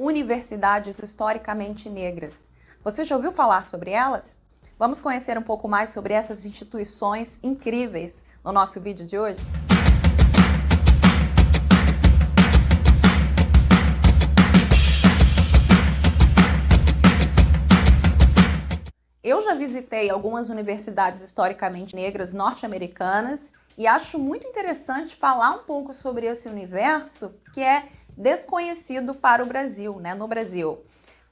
universidades historicamente negras. Você já ouviu falar sobre elas? Vamos conhecer um pouco mais sobre essas instituições incríveis no nosso vídeo de hoje? Eu já visitei algumas universidades historicamente negras norte-americanas e acho muito interessante falar um pouco sobre esse universo que é desconhecido para o Brasil, no Brasil.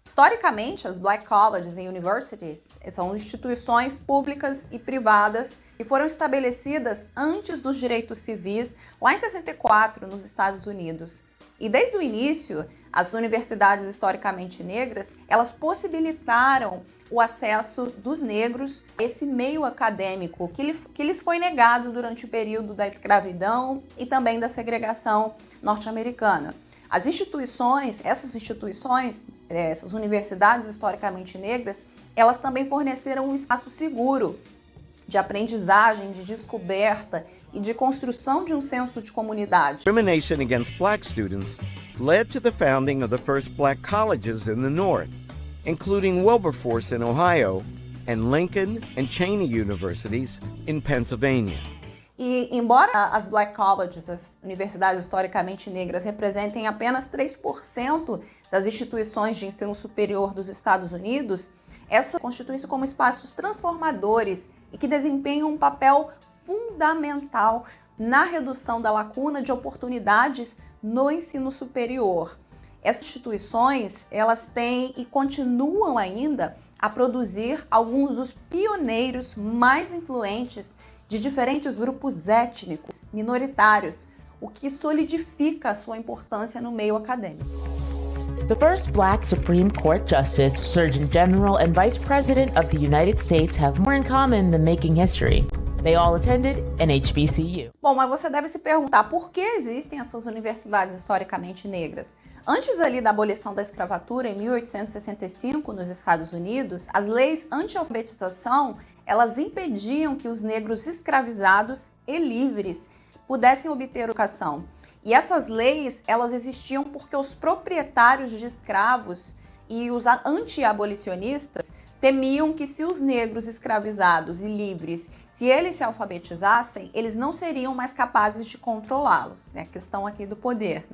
Historicamente, as Black Colleges and Universities são instituições públicas e privadas que foram estabelecidas antes dos direitos civis, lá em 64, nos Estados Unidos. E desde o início, as universidades historicamente negras, elas possibilitaram o acesso dos negros a esse meio acadêmico que lhes foi negado durante o período da escravidão e também da segregação norte-americana. Essas universidades historicamente negras, elas também forneceram um espaço seguro de aprendizagem, de descoberta e de construção de um senso de comunidade. Discrimination against black students led to the founding of the first black colleges in the North, including Wilberforce in Ohio and Lincoln and Cheney universities in Pennsylvania. E embora as Black Colleges, as universidades historicamente negras, representem apenas 3% das instituições de ensino superior dos Estados Unidos, essas constituem-se como espaços transformadores e que desempenham um papel fundamental na redução da lacuna de oportunidades no ensino superior. Essas instituições, elas têm e continuam ainda a produzir alguns dos pioneiros mais influentes de diferentes grupos étnicos minoritários, o que solidifica a sua importância no meio acadêmico. The first Black Supreme Court Justice, Surgeon General, and Vice President of the United States have more in common than making history. They all attended an HBCU. Bom, mas você deve se perguntar por que existem essas universidades historicamente negras. Antes ali da abolição da escravatura, em 1865, nos Estados Unidos, as leis anti-alfabetização, elas impediam que os negros escravizados e livres pudessem obter educação. E essas leis, elas existiam porque os proprietários de escravos e os anti-abolicionistas temiam que se os negros escravizados e livres, se eles se alfabetizassem, eles não seriam mais capazes de controlá-los. É a questão aqui do poder,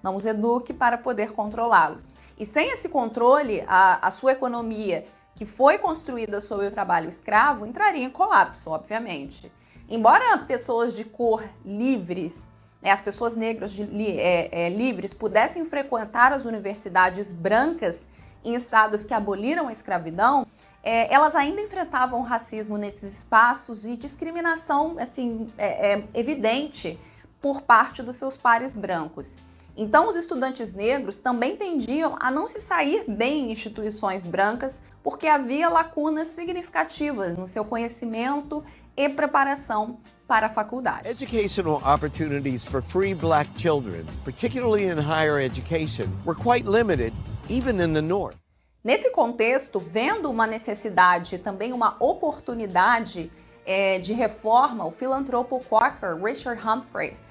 Não os eduque para poder controlá-los. E sem esse controle, a sua economia, que foi construída sob o trabalho escravo, entraria em colapso, obviamente. Embora pessoas de cor livres, as pessoas negras livres pudessem frequentar as universidades brancas em estados que aboliram a escravidão, elas ainda enfrentavam racismo nesses espaços e discriminação evidente por parte dos seus pares brancos. Então, os estudantes negros também tendiam a não se sair bem em instituições brancas porque havia lacunas significativas no seu conhecimento e preparação para a faculdade. Educational opportunities for free black children, particularly in higher education, were quite limited, even in the North. Nesse contexto, vendo uma necessidade e também uma oportunidade de reforma, o filantropo Quaker Richard Humphreys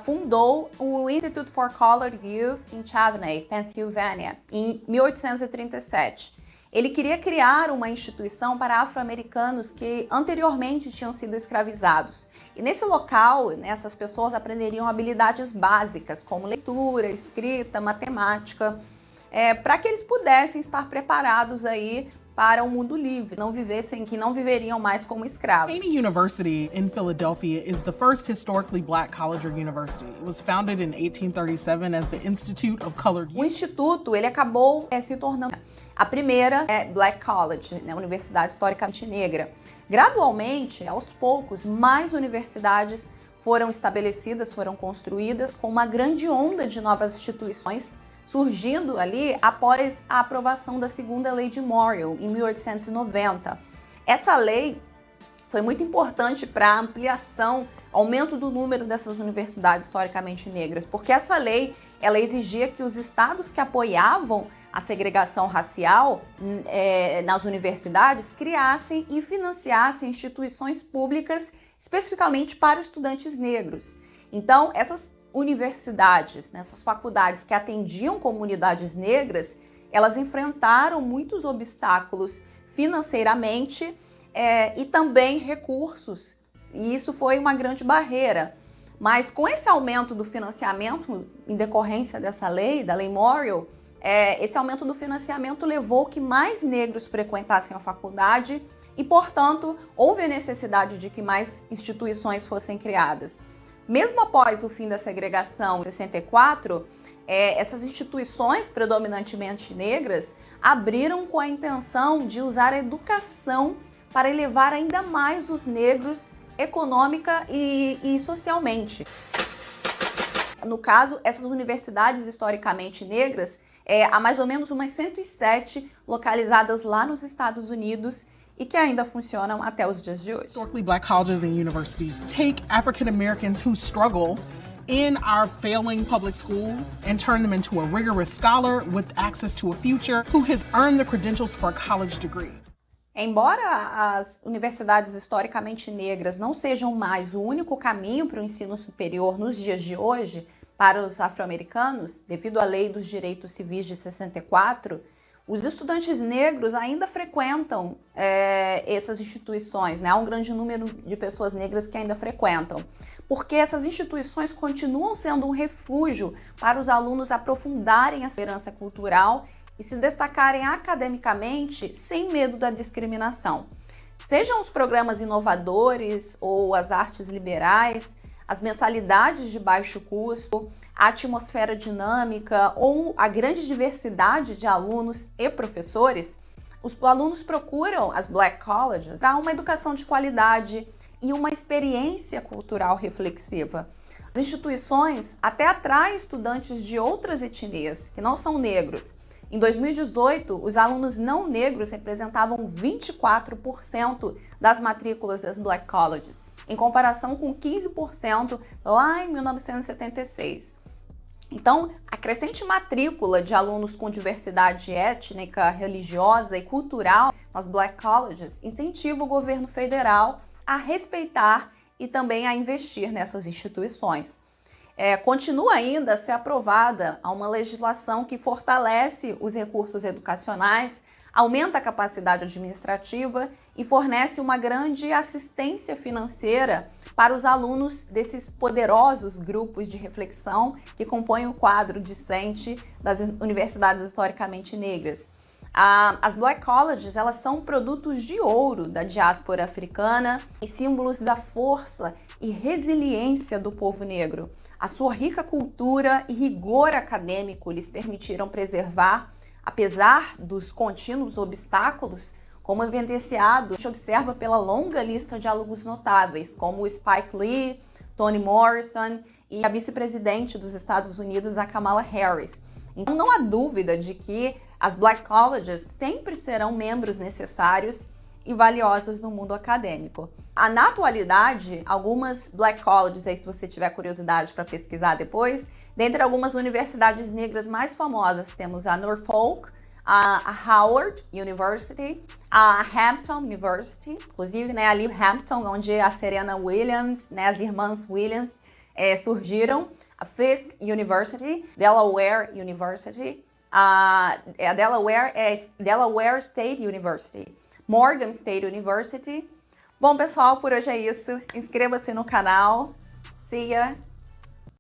fundou o Institute for Colored Youth em Chaveney, Pennsylvania, em 1837. Ele queria criar uma instituição para afro-americanos que anteriormente tinham sido escravizados. E nesse local, essas pessoas aprenderiam habilidades básicas, como leitura, escrita, matemática, para que eles pudessem estar preparados aí para um mundo livre, que não viveriam mais como escravos. Cheney University in Philadelphia is the first historically black college or university. It was founded in 1837 as the Institute of Colored Youth. O instituto, ele acabou se tornando a primeira Black College, universidade historicamente negra. Gradualmente, aos poucos, mais universidades foram estabelecidas, foram construídas com uma grande onda de novas instituições surgindo ali após a aprovação da segunda lei de Morrill, em 1890. Essa lei foi muito importante para a ampliação, aumento do número dessas universidades historicamente negras, porque essa lei, ela exigia que os estados que apoiavam a segregação racial nas universidades criassem e financiassem instituições públicas especificamente para estudantes negros. Então, essas universidades, nessas faculdades que atendiam comunidades negras, elas enfrentaram muitos obstáculos financeiramente e também recursos, e isso foi uma grande barreira. Mas com esse aumento do financiamento em decorrência dessa lei, da Lei Morrill, esse aumento do financiamento levou que mais negros frequentassem a faculdade e, portanto, houve a necessidade de que mais instituições fossem criadas. Mesmo após o fim da segregação em 64, essas instituições predominantemente negras abriram com a intenção de usar a educação para elevar ainda mais os negros econômica e socialmente. No caso, essas universidades historicamente negras, há mais ou menos umas 107 localizadas lá nos Estados Unidos e que ainda funcionam até os dias de hoje. Historically black colleges and universities take African Americans who struggle in our failing public schools and turn them into a rigorous scholar with access to a future who has earned the credentials for a college degree. Embora as universidades historicamente negras não sejam mais o único caminho para o ensino superior nos dias de hoje para os afro-americanos, devido à Lei dos Direitos Civis de 64, os estudantes negros ainda frequentam essas instituições, né? Há um grande número de pessoas negras que ainda frequentam, porque essas instituições continuam sendo um refúgio para os alunos aprofundarem a sua herança cultural e se destacarem academicamente sem medo da discriminação. Sejam os programas inovadores ou as artes liberais, as mensalidades de baixo custo, a atmosfera dinâmica ou a grande diversidade de alunos e professores, os alunos procuram as Black Colleges para uma educação de qualidade e uma experiência cultural reflexiva. As instituições até atraem estudantes de outras etnias, que não são negros. Em 2018, os alunos não negros representavam 24% das matrículas das Black Colleges, em comparação com 15% lá em 1976. Então, a crescente matrícula de alunos com diversidade étnica, religiosa e cultural nas Black Colleges incentiva o governo federal a respeitar e também a investir nessas instituições. Continua ainda a ser aprovada uma legislação que fortalece os recursos educacionais, aumenta a capacidade administrativa e fornece uma grande assistência financeira para os alunos desses poderosos grupos de reflexão que compõem o quadro discente das universidades historicamente negras. As Black Colleges, elas são produtos de ouro da diáspora africana e símbolos da força e resiliência do povo negro. A sua rica cultura e rigor acadêmico lhes permitiram preservar, apesar dos contínuos obstáculos, como evidenciado, a gente observa pela longa lista de alunos notáveis, como Spike Lee, Toni Morrison e a vice-presidente dos Estados Unidos, a Kamala Harris. Então não há dúvida de que as Black Colleges sempre serão membros necessários e valiosos no mundo acadêmico. Na atualidade, algumas Black Colleges, aí se você tiver curiosidade para pesquisar depois, dentre algumas universidades negras mais famosas, temos a Norfolk, a Howard University, a Hampton University, inclusive, né, ali Hampton, onde a Serena Williams, né, as irmãs Williams surgiram, a Fisk University, Delaware University, a Delaware State University, Morgan State University. Bom, pessoal, por hoje é isso. Inscreva-se no canal. See ya!